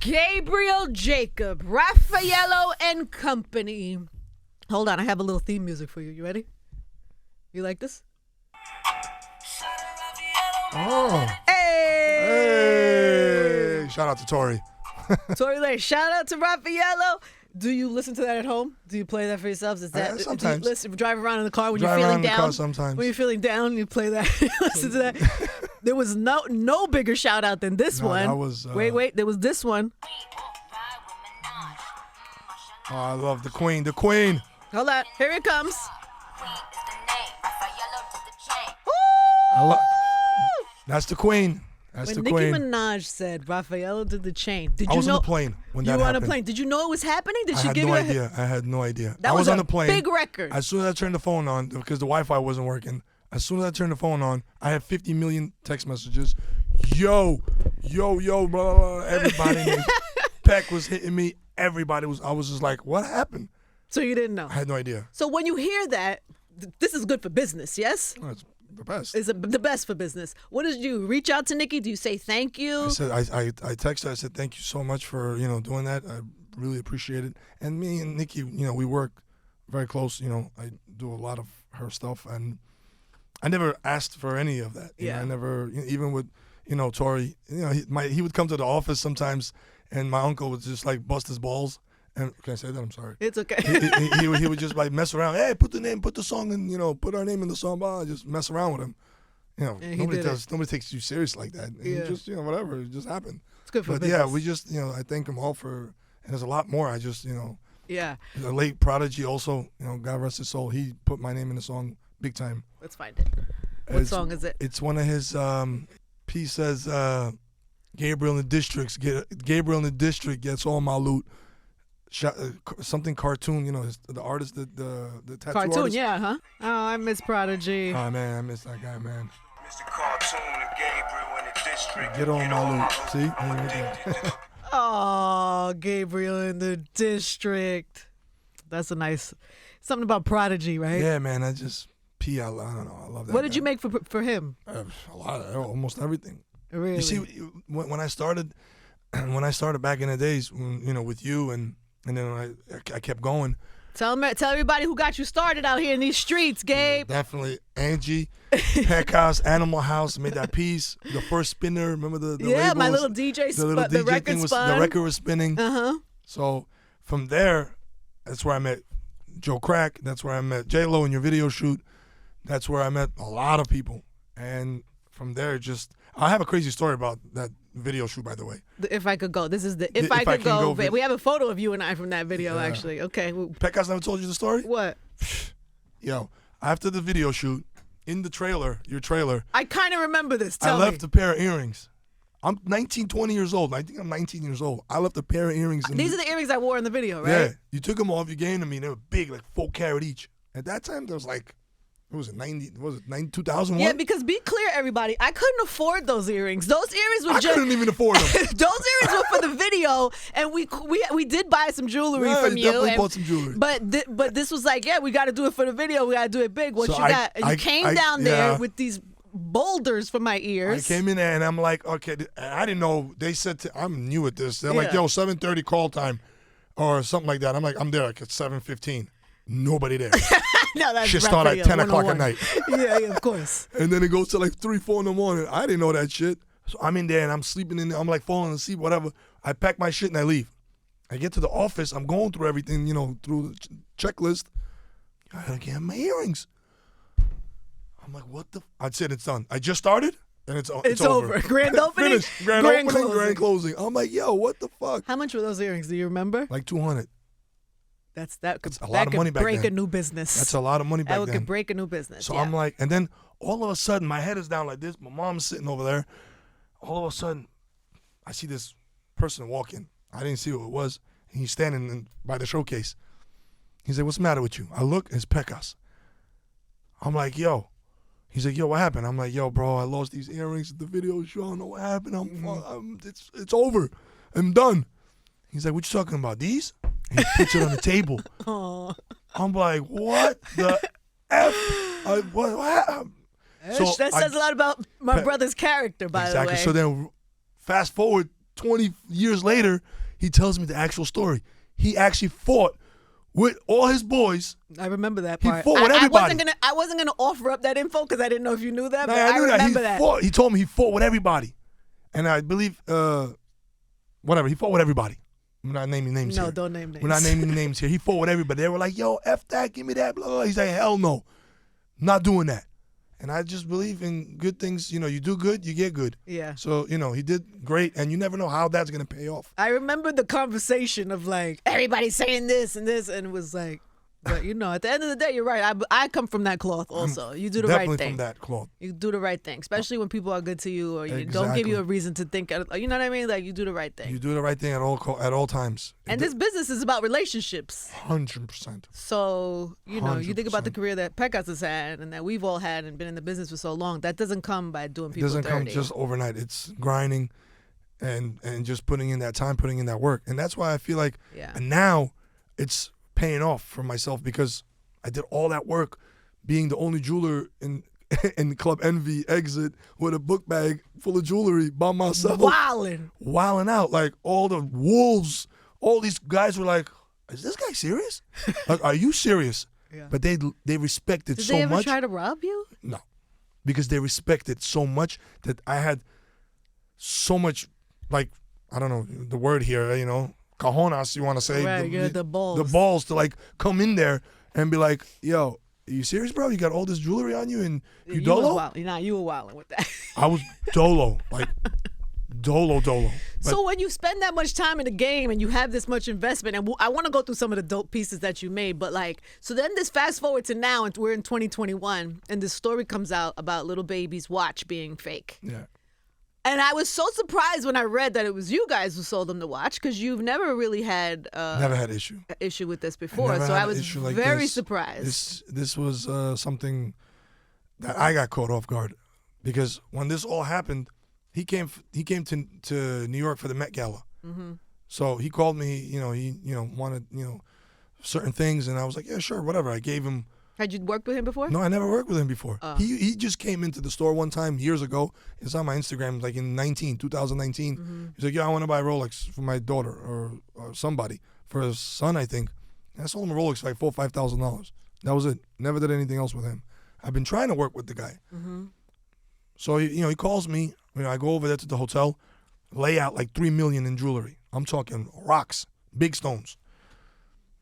Gabriel, Jacob, Rafaello and Company. Hold on, I have a little theme music for you. You ready? You like this? Oh. Hey! Hey! Shout out to Tori. Tory Lane, shout out to Rafaello. Do you listen to that at home? Do you play that for yourselves? Is that sometimes. Do you drive around in the car when Drive you're feeling around in the down? car sometimes. When you're feeling down, you play that. Listen to that. There was no bigger shout out than this one. That was, wait. There was this one. Oh, I love the Queen. The Queen. Hold on. Here it comes. That's the Queen. That's When the Nicki Queen. Minaj said Rafaello did the chain, did I you was know? on the plane when that You were on happened. a plane. Did you know it was happening? Did I she had give no you idea. I had no idea. That I was on a the plane. big record. As soon as I turned the phone on, because the Wi-Fi wasn't working, as soon as I turned the phone on, I had 50 million text messages. Yo, blah, blah, blah. Everybody named Peck was hitting me. Everybody was. I was just like, what happened? So you didn't know. I had no idea. So when you hear that, this is good for business, yes? Oh, it's the best. It's the best for business. What did you reach out to Nicki? Do you say thank you? I said I texted her. I said thank you so much for doing that. I really appreciate it. And me and Nicki, we work very close. I do a lot of her stuff, and I never asked for any of that. Yeah. I never even with Tori. He would come to the office sometimes, and my uncle would just like bust his balls. And can I say that? I'm sorry. It's okay. he would just like mess around. Hey, put the song in. Put our name in the song. Blah, just mess around with him. Nobody takes you serious like that. And Yeah. just whatever. It just happened. It's good for But business. yeah, we just I thank them all for. And there's a lot more. I just Yeah. the late Prodigy also. God rest his soul. He put my name in the song big time. Let's find it. What It's- song is it? It's one of his. He says Gabriel in the Gabriel in the district gets all my loot. Something cartoon, the artist, the tattoo Cartoon, artist. yeah, huh? Oh, I miss Prodigy. Oh man, I miss that guy, man. Mr. Cartoon and Gabriel in the district. Get on my loot. See? There. Oh, Gabriel in the district. That's a nice something about Prodigy, right? Yeah, man. I just I don't know. I love that. What did guy. you make for him? A lot, almost everything. Really? You see, when I started back in the days, with you and then I kept going. Tell everybody who got you started out here in these streets, Gabe. Definitely Angie, Peck House, Animal House made that piece. The first spinner, remember the Yeah, my labels? little DJ The little the DJ record thing was spun. the record was spinning. Uh-huh. So from there, that's where I met Joe Crack. That's where I met J-Lo in your video shoot. That's where I met a lot of people. And from there, I have a crazy story about that video shoot, by the way. The If I Could Go. This is the If The I If I Could Can Go. Go We have a photo of you and I from that video, Yeah. actually. Okay. Peck House never told you the story? What? Yo, after the video shoot, in the trailer, your trailer, I kind of remember this. I Tell left me. a pair of earrings. I'm 19, 20 years old. I think I'm 19 years old. I left a pair of earrings. These are the earrings I wore in the video, right? Yeah, you took them off. You gave them to me. They were big, like 4 carat each. At that time, there was like, what was it, 2001? Yeah, because be clear, everybody, I couldn't afford those earrings. Those earrings were I just. couldn't even afford them. Those earrings were for the video, and we did buy some jewelry Yeah, from you. definitely and- bought some jewelry. But this was like, yeah, we got to do it for the video. We got to do it big. What So you got? And you came down there yeah. with these boulders for my I ears. came in there and I'm like, okay, I didn't know. They said, I'm new at this. They're like, Yeah. yo, 7:30 call time or something like that. I'm like, I'm there like at 7:15. Nobody there. No, that's Shit start at Rafaello, 10 o'clock at 101. night. Yeah, of course. And then it goes to like 3, 4 in the morning. I didn't know that shit. So I'm in there and I'm sleeping in there. I'm like falling asleep, whatever. I pack my shit and I leave. I get to the office. I'm going through everything, through the checklist. I gotta get my earrings. I'm like, what the? I said it's done. I just started and it's over. Grand opening? Finished. Grand Grand opening, closing. grand closing. I'm like, yo, what the fuck? How much were those earrings? Do you remember? Like 200. That could a lot of money back break then. a new business. That's a lot of money back That then. could break a new business. So yeah. I'm like, and then all of a sudden, my head is down like this. My mom's sitting over there. All of a sudden, I see this person walking. I didn't see who it was. And he's standing by the showcase. He's like, what's the matter with you? I look, it's Pecos. I'm like, yo. He's like, yo, what happened? I'm like, yo, bro, I lost these earrings at the video show. I don't know what happened. It's over. I'm done. He's like, what you talking about? These? And he puts it on the table. Aw. I'm like, what the F? What? That says a lot about my brother's character, by Exactly. the way. So then, fast forward 20 years later, he tells me the actual story. He actually fought with all his boys. I remember that He part. fought with everybody. I wasn't gonna offer up that info because I didn't know if you knew that. Nah, But I knew remember that. that. He told me he fought with everybody, and I believe whatever, he fought with everybody. We're not naming names here. No, don't name names. We're not naming names here. He fought with everybody. They were like, yo, F that, give me that, blah, blah, blah. He's like, hell no. Not doing that. And I just believe in good things. You know, you do good, you get good. Yeah. So, you know, he did great, and you never know how that's going to pay off. I remember the conversation of like, everybody's saying this, and it was like, but you know, at the end of the day, you're right. I come from that cloth also. You do the right Definitely thing. from that cloth. You do the right thing, especially when people are good to you or you don't give Exactly. you a reason to think. You know what I mean? Like, you do the right thing. You do the right thing at all times. And this business is about relationships. 100%. So, you know, you think about the 100%. career that Pecos has had and that we've all had and been in the business for so long. That doesn't come by doing It people doesn't come dirty. just overnight. It's grinding and just putting in that time, putting in that work. And that's why I feel like and now it's paying off for myself because I did all that work being the only jeweler in Club Envy exit with a book bag full of jewelry by myself. Wilding out. Like all the wolves, all these guys were like, is this guy serious? Like, are you serious? Yeah. But they respect it Did so they ever much. try to rob you? No. Because they respect it so much that I had so much, like, I don't know the word here, you know, cojones, you want to say. Right, the balls. The balls to, like, come in there and be like, yo, are you serious, bro? You got all this jewelry on you and you dolo? You were wilding with that. I was dolo. Like, dolo. But So when you spend that much time in the game and you have this much investment, and I want to go through some of the dope pieces that you made, but like, so then this fast forward to now, and we're in 2021, and this story comes out about Lil Baby's watch being fake. yeah. And I was so surprised when I read that it was you guys who sold them the watch because you've never really had Never had issue. an issue with this before. Never So had I an was issue like very this. surprised. This was something that I got caught off guard because when this all happened, he came to New York for the Met Gala. Mm-hmm. So he called me. He wanted certain things, and I was like, yeah, sure, whatever. I gave him. Had you worked with him before? No, I never worked with him before. Oh. He just came into the store one time years ago. It's on my Instagram, like in 2019. Mm-hmm. He's like, yeah, I want to buy a Rolex for my daughter or somebody. For his son, I think. And I sold him a Rolex for like $4,000 or $5,000. That was it. Never did anything else with him. I've been trying to work with the guy. Mm-hmm. So, he calls me. I go over there to the hotel, lay out like $3 million in jewelry. I'm talking rocks, big stones.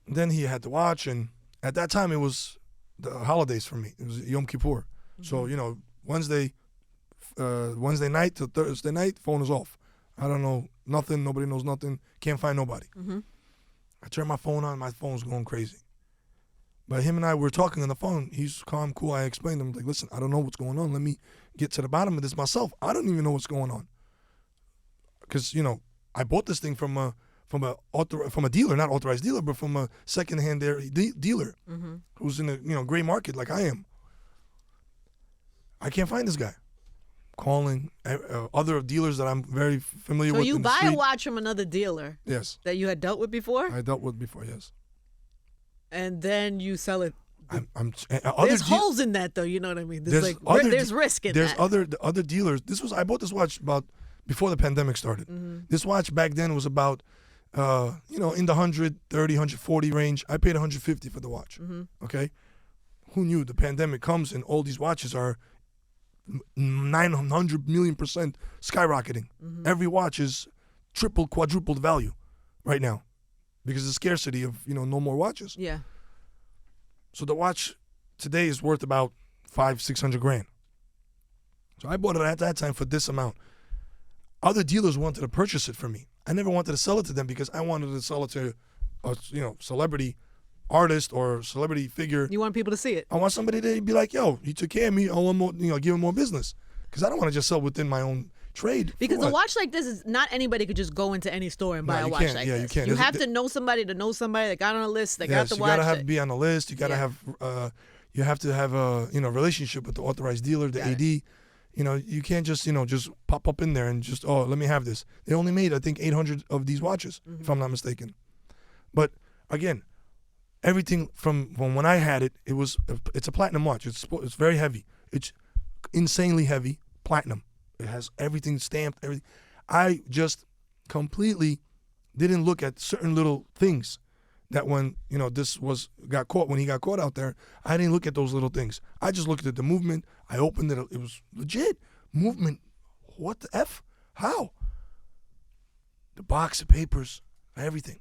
And then he had the watch, and at that time it was the holidays for me. It was Yom Kippur. Mm-hmm. So, Wednesday night to Thursday night, phone is off. I don't know nothing. Nobody knows nothing. Can't find nobody. Mm-hmm. I turn my phone on. My phone's going crazy. But him and I were talking on the phone. He's calm, cool. I explained to him, like, listen, I don't know what's going on. Let me get to the bottom of this myself. I don't even know what's going on. Because, I bought this thing from a dealer, not authorized dealer, but from a secondhand dealer Mm-hmm. who's in a gray market like I am. I can't find this guy. Calling other dealers that I'm very familiar with. So you in the buy a street. watch from another dealer Yes, that you had dealt with before, I dealt with before. Yes, and then you sell it. other There's holes in that, though. You know what I mean? There's there's risk in there's that. other dealers. I bought this watch about before the pandemic started. Mm-hmm. This watch back then was about in the 130, 140 range. I paid 150 for the watch. Mm-hmm. Okay, who knew the pandemic comes and all these watches are 900 million% skyrocketing. Mm-hmm. Every watch is triple, quadrupled value right now because of the scarcity of no more watches. Yeah. So the watch today is worth about $500,000-$600,000. So I bought it at that time for this amount. Other dealers wanted to purchase it from me. I never wanted to sell it to them because I wanted to sell it to a celebrity artist or celebrity figure. You want people to see it. I want somebody to be like, yo, he took care of me. I want more, give him more business. Because I don't want to just sell within my own trade. Because For a what? watch like this is not anybody could just go into any store and buy No, a you watch can't. like Yeah, you this. can't. You There's- have to know somebody that got on a list, that got Yes, the you watch. gotta be on the list. You gotta Yeah. have you have to have a relationship with the authorized dealer, the Got it. AD. You can't just just pop up in there and just let me have this. They only made I think 800 of these watches, if I'm not mistaken. But again, everything from when I had it, it's a platinum watch. It's very heavy. It's insanely heavy, platinum. It has everything stamped. Everything. I just completely didn't look at certain little things that when, got caught, when he got caught out there, I didn't look at those little things. I just looked at the movement. I opened it. It was legit. Movement. What the F? How? The box of papers, everything.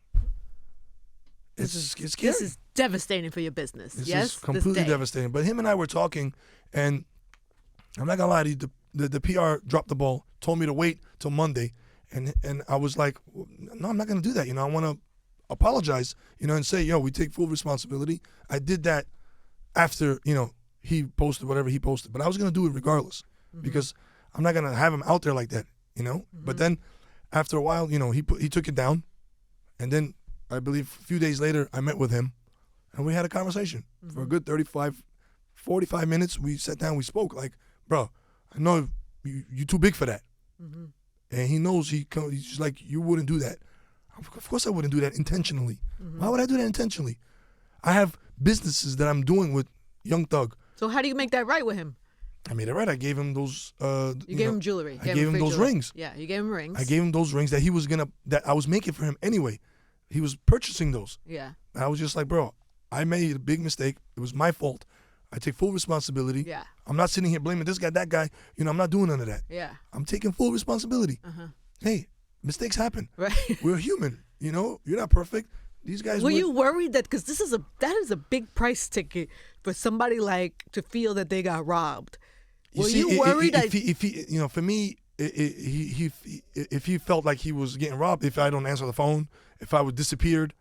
It's scary. This is devastating for your business. This yes, is completely devastating. But him and I were talking, and I'm not gonna lie to you, the PR dropped the ball, told me to wait till Monday, and I was like, no, I'm not gonna do that. I want to apologize, and say, we take full responsibility. I did that after, he posted whatever he posted, but I was gonna do it regardless because I'm not gonna have him out there like that, But then after a while, he took it down, and then I believe a few days later I met with him, and we had a conversation for a good 45 minutes. We sat down, we spoke like, bro, I know you're too big for that, and he knows he's just like, you wouldn't do that. Of course I wouldn't do that intentionally. Why would I do that intentionally? I have businesses that I'm doing with Young Thug. So how do you make that right with him? I made it right. I gave him those. You gave him jewelry. I gave him those rings. Yeah, you gave him rings. I gave him those rings that that I was making for him anyway. He was purchasing those. Yeah. And I was just like, bro, I made a big mistake. It was my fault. I take full responsibility. Yeah. I'm not sitting here blaming this guy, that guy. I'm not doing none of that. Yeah. I'm taking full responsibility. Hey, mistakes happen. Right. We're human. You're not perfect. These guys. Were you worried that because that is a big price ticket for somebody to feel that they got robbed? Were you worried? If he, for me, if he felt like he was getting robbed, if I don't answer the phone, if I was disappeared,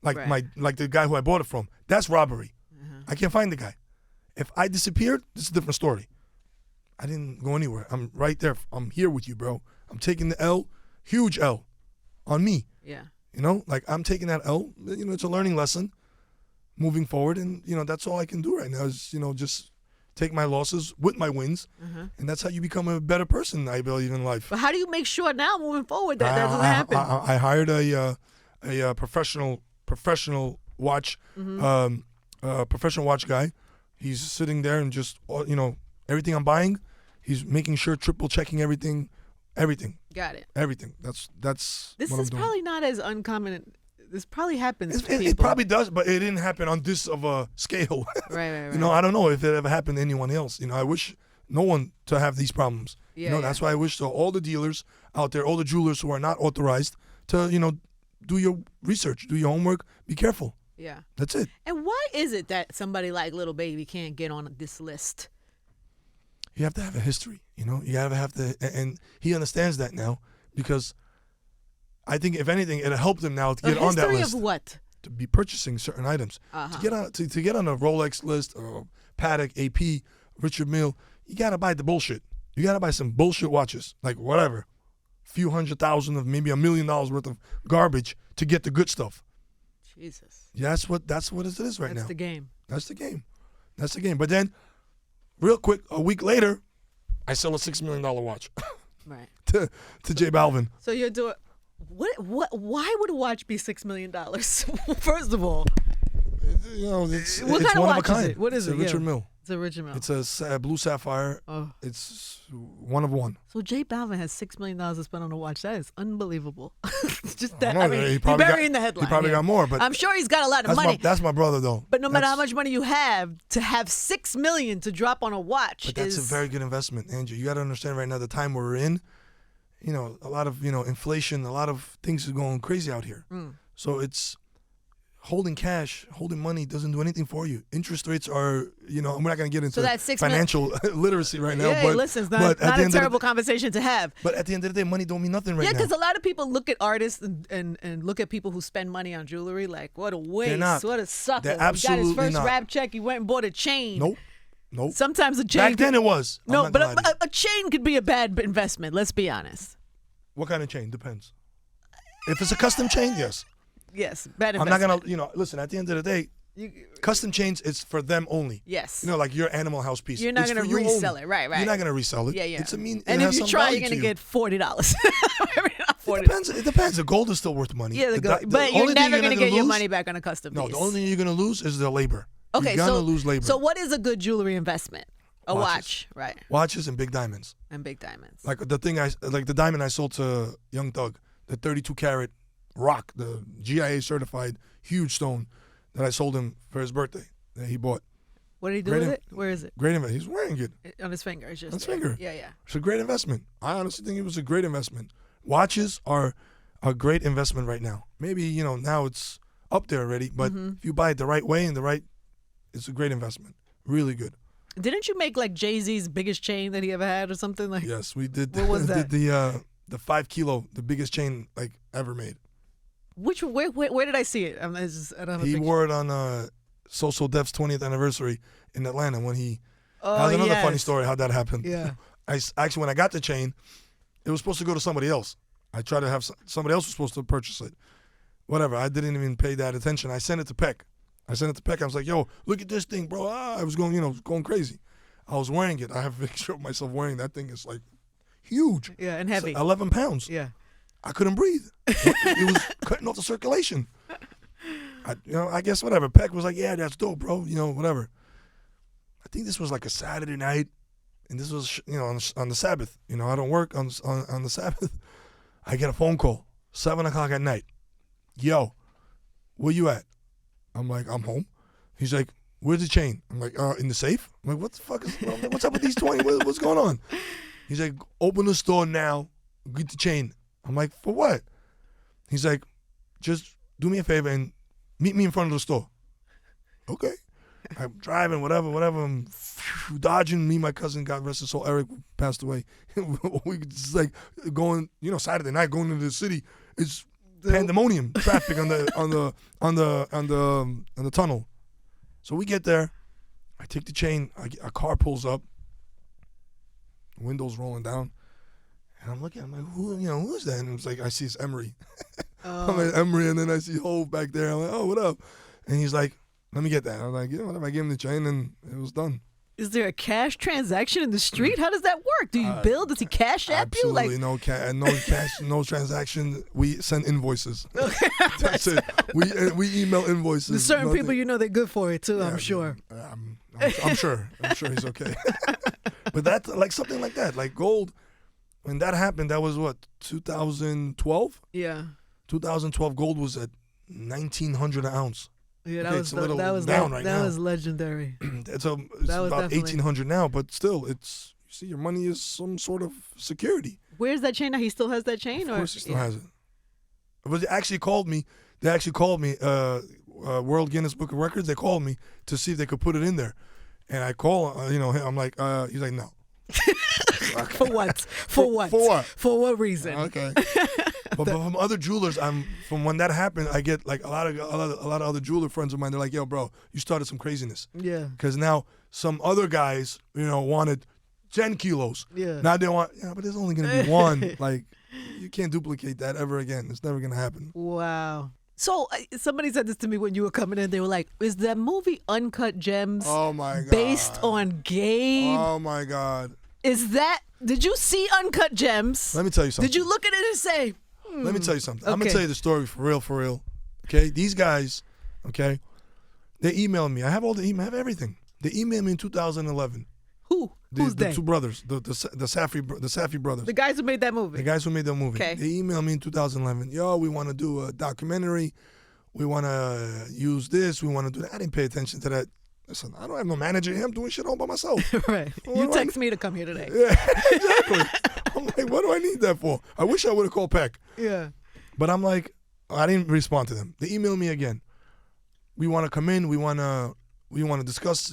like the guy who I bought it from, that's robbery. I can't find the guy. If I disappeared, this is a different story. I didn't go anywhere. I'm right there. I'm here with you, bro. I'm taking the L, huge L, on me. Yeah. I'm taking that L. It's a learning lesson moving forward, and that's all I can do right now is just take my losses with my wins, and that's how you become a better person, I believe, in life. But how do you make sure now, moving forward, that doesn't happen? I hired a professional watch, professional watch guy. He's sitting there and just everything I'm buying, he's making sure, triple checking everything. Got it. Everything. That's This what is I'm doing. probably not as uncommon. This probably happens to people. It probably does, but it didn't happen on this of a scale. Right. I don't know if it ever happened to anyone else. I wish no one to have these problems. That's why I wish to all the dealers out there, all the jewelers who are not authorized to, do your research, do your homework, be careful. Yeah. That's it. And why is it that somebody like Lil Baby can't get on this list? You have to have a history, You gotta have to, and he understands that now because I think if anything, it'll help them now to get on that list. A history of what? To be purchasing certain items. To get on a Rolex list or Patek, AP, Richard Mille, you gotta buy the bullshit. You gotta buy some bullshit watches, like whatever, few $100,000 of maybe $1 million worth of garbage to get the good stuff. Jesus. Yeah, that's what it is right now. That's the game. That's the game. But then, real quick, a week later, I sell a $6 million watch. Right. to J Balvin. So you're doing what? Why would a watch be $6 million? First of all, It's what it's kind of one watch of a kind. is it? What is it's it? a Richard Mille. It's a Richard Mille. It's a blue sapphire. Oh. It's one of one. So J Balvin has $6 million to spend on a watch. That is unbelievable. Just that. I know, he's probably burying the headline. He probably got more, but I'm sure he's got a lot of money. That's my brother, though. But no matter how much money you have, to have $6 million to drop on a watch, but that's a very good investment, Angie. You got to understand right now the time we're in. A lot of inflation, a lot of things are going crazy out here. So it's holding cash, holding money doesn't do anything for you. Interest rates are, we're not going to get into financial literacy right now. Yeah, but listen, it's not a terrible conversation to have. But at the end of the day, money don't mean nothing right now. Yeah, because a lot of people look at artists and look at people who spend money on jewelry like, what a waste, They're not. what a sucker. They're He got his absolutely first not. rap check, he went and bought a chain. Nope. Sometimes a chain. Back then it was. No, but a chain could be a bad investment, let's be honest. What kind of chain? Depends. If it's a custom chain, yes. Yes, bad I'm investment. not going to, listen, at the end of the day, custom chains, it's for them only. Yes. Like your Animal House piece. You're not going to resell it. Right. You're not going to resell it. Yeah. It's and if you try, you're going to get $40. It depends. The gold is still worth money. Yeah, but you're never going to get your money back on a custom piece. No, the only thing you're going to lose is the labor. Okay, you're going to lose labor. So what is a good jewelry investment? A watch, right. Watches and big diamonds. And big diamonds. Like the diamond I sold to Young Thug. the 32 karat rock, the GIA certified huge stone that I sold him for his birthday that he bought. What did he do Great with in- it? Where is it? Great investment. He's wearing it. On his finger. It's just On his there. finger. Yeah, yeah. It's a great investment. I honestly think it was a great investment. Watches are a great investment right now. Maybe, now it's up there already, but if you buy it the right way and it's a great investment. Really good. Didn't you make like Jay-Z's biggest chain that he ever had or something like? Yes, we did. What was that? Did the 5 kilo, the biggest chain like ever made. Where did I see it? I don't have a He picture. wore it on Social Def's 20th anniversary in Atlanta when he. Oh, That was another funny yes. story how that happened. Yeah. Actually, when I got the chain, it was supposed to go to somebody else. I tried to have somebody else was supposed to purchase it. Whatever. I didn't even pay that attention. I sent it to Peck. I was like, "Yo, look at this thing, bro!" I was going crazy. I was wearing it. I have a picture of myself wearing that thing. It's like huge. Yeah, and heavy. It's 11 pounds. Yeah. I couldn't breathe. It was cutting off the circulation. I guess whatever. Peck was like, "Yeah, that's dope, bro." Whatever. I think this was like a Saturday night, and this was on the Sabbath. I don't work on the Sabbath. I get a phone call 7:00 at night. Yo, where you at? I'm like, I'm home. He's like, where's the chain? I'm like, in the safe. I'm like, what the fuck what's up with these 20? What's going on? He's like, open the store now. Get the chain. I'm like, for what? He's like, just do me a favor and meet me in front of the store. Okay. I'm driving, whatever. I'm dodging. Me and my cousin, God rest his soul, Eric, passed away. We just like going, Saturday night, going into the city. It's pandemonium, traffic on the tunnel. So we get there. I take the chain. A car pulls up. Windows rolling down, and I'm looking. I'm like, who's that? And it's like I see it's Emery. I'm like Emery, and then I see Hove back there. I'm like, oh, what up? And he's like, let me get that. I'm like, whatever. I gave him the chain, and it was done. Is there a cash transaction in the street? How does that work? Do you bill? Does he cash app you? Absolutely no cash, no transaction. We send invoices. That's it. We email invoices. There's certain nothing. people, they're good for it too. I'm sure. I'm sure. I'm sure he's okay. But that's like something like that, like gold. When that happened, that was what 2012. Yeah. 2012 gold was at 1,900 an ounce. Yeah, Okay, it's a little down right that now. was legendary. It's That was about definitely- 1,800 now, but still, your money is some sort of security. Where's that chain now? He still has that chain? Of course, he still has it. But they actually called me. World Guinness Book of Records. They called me to see if they could put it in there, and I call. I'm like, he's like, no. For what? For what? For what? For what reason? Okay. But from other jewelers, from when that happened, I get like a lot of other jeweler friends of mine. They're like, yo, bro, you started some craziness. Yeah. Because now some other guys, wanted 10 kilos. Yeah. Now they want, but there's only gonna be one. Like, you can't duplicate that ever again. It's never gonna happen. Wow. So somebody said this to me when you were coming in. They were like, "Is that movie Uncut Gems Oh my God. based on Gabe? Oh my God. Did you see Uncut Gems? Let me tell you something. Did you look at it and say, Let me tell you something. I'm Okay. gonna tell you the story for real. Okay, these guys, okay, they emailed me. I have all the email, I have everything. They emailed me in 2011. who's the they? two brothers, the Safdie brothers, The guys who made that movie. the guys who made the movie. Okay. They emailed me in 2011. Yo, we want to do a documentary. We want to use this. We want to do that. I didn't pay attention to that. Listen, I don't have no manager here. I'm doing shit all by myself. Right. What You do I text me to come here today. Yeah, exactly. I'm like, what do I need that for? I wish I would have called Peck. Yeah. But I'm like, I didn't respond to them. They emailed me again. We want to come in. We want to discuss,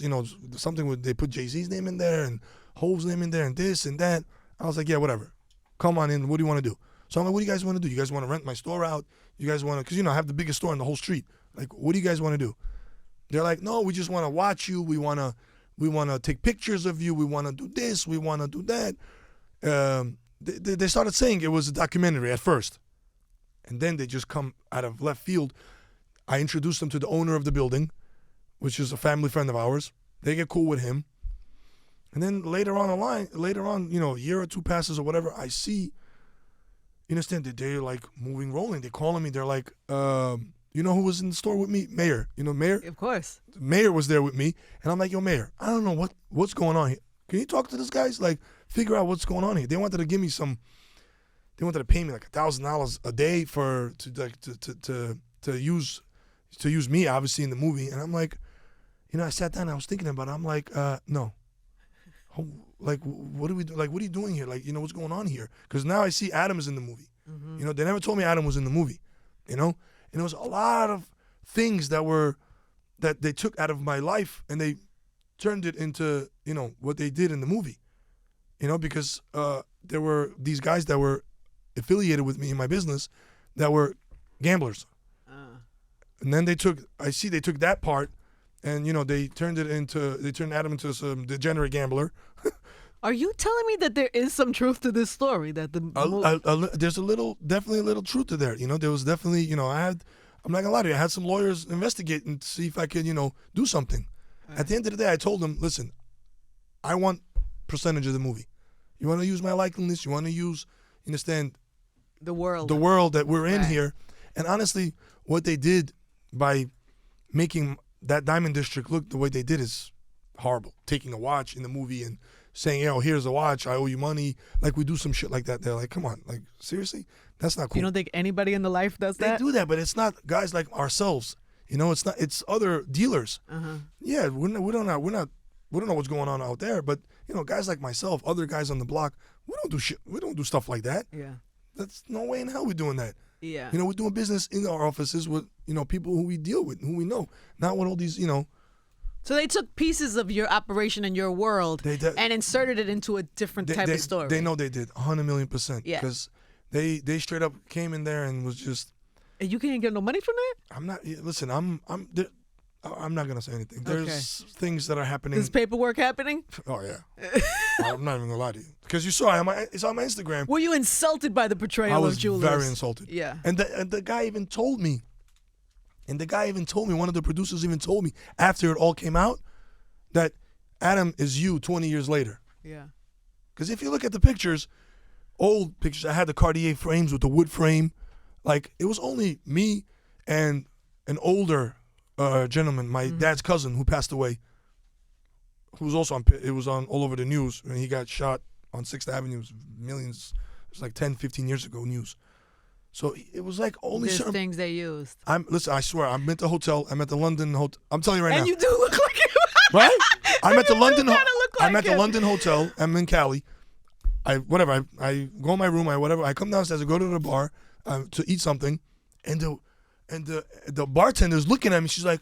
something with, they put Jay-Z's name in there and Hove's name in there and this and that. I was like, yeah, whatever. Come on in. What do you want to do? So I'm like, what do you guys want to do? You guys want to rent my store out? You guys want to, because, I have the biggest store in the whole street. Like, what do you guys want to do? They're like, no, we just want to watch you. We want to take pictures of you. We want to do this. We want to do that. They started saying it was a documentary at first. And then they just come out of left field. I introduced them to the owner of the building, which is a family friend of ours. They get cool with him. And then later on, a year or two passes or whatever, I see, you understand, that they're like moving, rolling. They're calling me. They're like, you know who was in the store with me? Mayor. You know Mayor? Of course. Mayor was there with me. And I'm like, yo, Mayor, I don't know what's going on here. Can you talk to these guys? Like, figure out what's going on here. They wanted to give me he wanted to pay me like $1,000 a day to use me, obviously, in the movie. And I'm like, I sat down and I was thinking about it. I'm like, no. Like, what do we do? Like, what are you doing here? Like, what's going on here? Because now I see Adam is in the movie. Mm-hmm. They never told me Adam was in the movie, and it was a lot of things that they took out of my life and they turned it into, what they did in the movie, because there were these guys that were affiliated with me in my business that were gamblers. And then they took that part and, they turned Adam into some degenerate gambler. Are you telling me that there is some truth to this story? That there's definitely a little truth to there. There was definitely, I'm not gonna lie to you, I had some lawyers investigate and see if I could, do something. Right. At the end of the day, I told them, listen, I want percentage of the movie. You want to use my likeness? You want to use, understand? The world that we're in here. And honestly, what they did by making that Diamond District look the way they did is horrible. Taking a watch in the movie and saying, here's a watch, I owe you money. Like, we do some shit like that. They're like, come on, like, seriously? That's not cool. You don't think anybody in the life does that? They do that, but it's not guys like ourselves. It's not. It's other dealers. Uh-huh. Yeah, we don't know what's going on out there. But guys like myself, other guys on the block, we don't do shit. We don't do stuff like that. Yeah, that's no way in hell we're doing that. Yeah, we're doing business in our offices with people who we deal with, who we know, not with all these So they took pieces of your operation and your world and inserted it into a different type of story. They know they did 100,000,000%. Yeah, because they straight up came in there and was just. And you can't get no money from that? I'm not. Listen, I'm not gonna say anything. There's things that are happening. Is paperwork happening? Oh yeah. I'm not even gonna lie to you because you saw it's on my Instagram. Were you insulted by the portrayal of Julius? I was very insulted. Yeah. And the guy even told me. One of the producers even told me after it all came out that Adam is you 20 years later. Yeah. Because if you look at the pictures, old pictures, I had the Cartier frames with the wood frame. Like, it was only me and an older gentleman, my dad's cousin, who passed away, who was also it was on all over the news, and he got shot on 6th Avenue. It was millions. It was like 10, 15 years ago news. So it was like only certain things they used. Listen, I swear, I'm at the hotel. I'm at the London hotel. I'm telling you right now. And you do look like him. Right? I'm at the London. I'm at the London hotel. I'm in Cali. I go in my room. I come downstairs. I go to the bar to eat something, and the bartender's looking at me. She's like,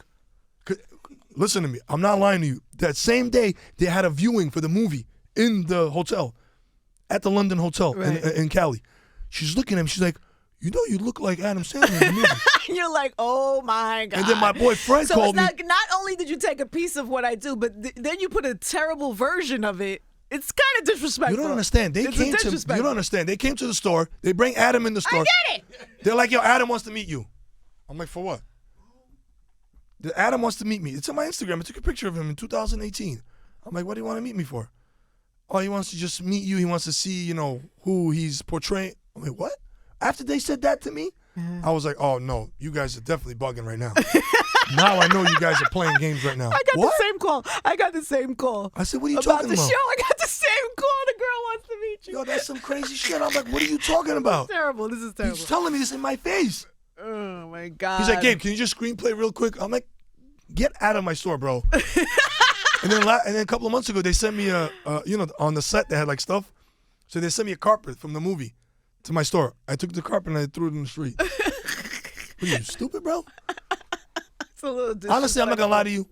"Listen to me. I'm not lying to you. That same day, they had a viewing for the movie in the hotel, at the London hotel in Cali. She's looking at me. She's like, you look like Adam Sandler in the movie." You're like, oh my God. And then my boy Frank called me. So not only did you take a piece of what I do, but then you put a terrible version of it. It's kind of disrespectful. You don't understand. You don't understand. They came to the store. They bring Adam in the store. I get it. They're like, Adam wants to meet you. I'm like, for what? Adam wants to meet me. It's on my Instagram. I took a picture of him in 2018. I'm like, what do you want to meet me for? Oh, he wants to just meet you. He wants to see, who he's portraying. I'm like, what? After they said that to me, I was like, oh, no, you guys are definitely bugging right now. Now I know you guys are playing games right now. I got the same call. I said, what are you talking about? About the show, I got the same call. The girl wants to meet you. Yo, that's some crazy shit. I'm like, what are you talking about? This is terrible. He's telling me this in my face. Oh, my God. He's like, Gabe, can you just screenplay real quick? I'm like, get out of my store, bro. and then a couple of months ago, they sent me on the set, they had like stuff. So they sent me a carpet from the movie to my store. I took the carpet and I threw it in the street. What are you, stupid, bro? It's a little disrespectful. Honestly, I'm not gonna lie to you.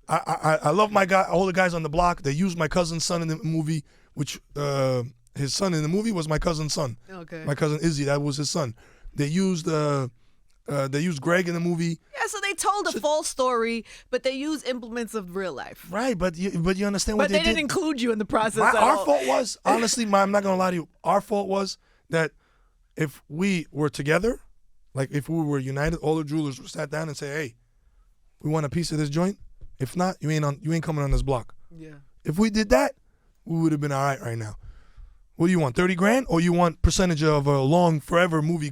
I love all the guys on the block. They used my cousin's son in the movie, which his son in the movie was my cousin's son. Okay. My cousin Izzy, that was his son. They used Greg in the movie. Yeah, so they told a false story, but they used implements of real life. Right, but you understand what they did. But they didn't include you in the process at our all. fault was, honestly, I'm not gonna lie to you. Our fault was that if we were together, like if we were united, all the jewelers would sat down and say, "Hey, we want a piece of this joint. If not, you ain't coming on this block." Yeah. If we did that, we would have been all right now. What do you want, 30 grand, or you want percentage of a long forever movie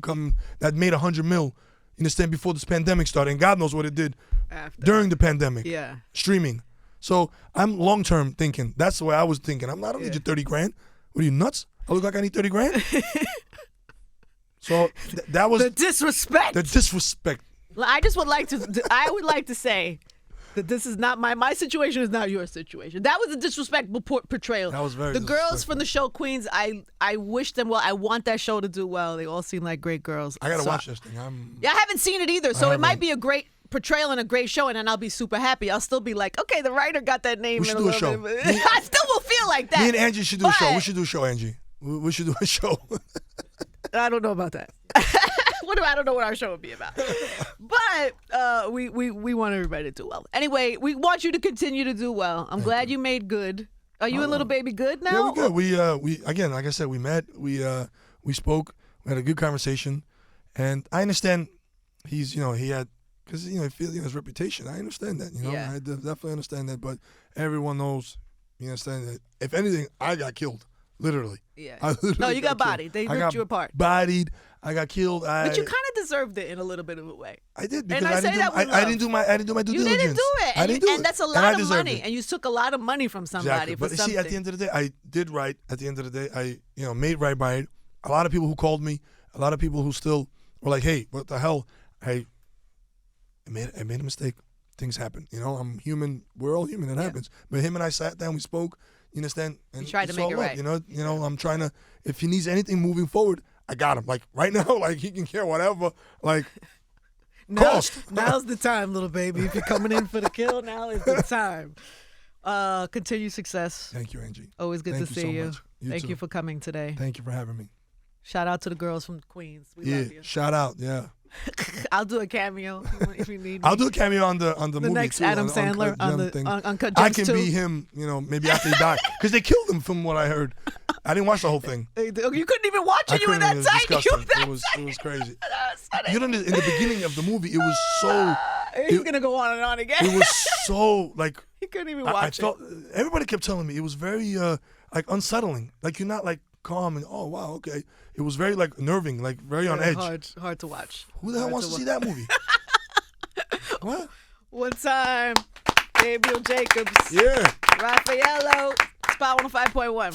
that made 100 mil? You understand, before this pandemic started, and God knows what it did during the pandemic. Yeah. Streaming. So I'm long term thinking. That's the way I was thinking. I don't need your 30 grand. What are you, nuts? I look like I need 30 grand? So that was The disrespect. the disrespect. I just would like to. I would like to say that this is not my situation. Is not your situation. That was a disrespectful portrayal. That was very The girls disrespectful. from the show Queens. I wish them well. I want that show to do well. They all seem like great girls. I gotta So- watch this thing. Yeah, I haven't seen it either, so it might haven't. be a great portrayal and a great show, and then I'll be super happy. I'll still be like, okay, the writer got that name. We should in do a little show. bit. I still will feel like that. Me and Angie should do a show. We But- should do a show, Angie. We should do a show. I don't know about that. I don't know what our show would be about. But we want everybody to do well. Anyway, we want you to continue to do well. I'm glad you made good. Are you and Little Baby good now? Yeah, we're good. We again, like I said, we met. We spoke. We had a good conversation, and I understand he's he had because he feels his reputation. I understand that. Yeah. I definitely understand that. But everyone knows. You understand that. If anything, I got killed. Literally. Yeah. I literally No, you got killed. bodied. They I ripped got you apart. Bodied. I got killed. But you kind of deserved it in a little bit of a way. I did because And I say that with I didn't do my due You diligence. didn't do it. I And, didn't do it. and that's a And I lot of deserved money. it. And you took a lot of money from somebody Exactly. for But something. see, at the end of the day, I did right. At the end of the day, I made right by it. A lot of people who called me, a lot of people who still were like, "Hey, what the hell?" I made a mistake. Things happen. I'm human. We're all human. It happens. But him and I sat down. We spoke. You understand? And You tried to it's make all it love, right. I'm trying to. If he needs anything moving forward, I got him. Like right now, like he can care whatever. Like cost. Now's the time, Little Baby. If you're coming in for the kill, now is the time. Continue success. Thank you, Angie. Always good Thank to you see so you. much. You Thank too. you for coming today. Thank you for having me. Shout out to the girls from Queens. We Yeah. love you. Shout out. Yeah. I'll do a cameo if you need me. I'll do a cameo on the the movie next too, Adam on Sandler Uncut on Gem the thing. Uncut I Gems can too. be him, maybe after he died, because they killed him from what I heard. I didn't watch the whole thing. You couldn't even watch I it. You were couldn't. that It was tight. You disgusting. were that It was crazy. tight. In the beginning of the movie, it was so. He's gonna go on and on again. It was so like. He couldn't even I watch felt everybody kept telling me it was very like unsettling. Like you're not like calm and oh wow okay. It was very like nerving, like very on edge. Hard to watch. Who the hell wants to see that movie? What? One time, Gabriel Jacobs, Yeah. Rafaello, Spot 105.1.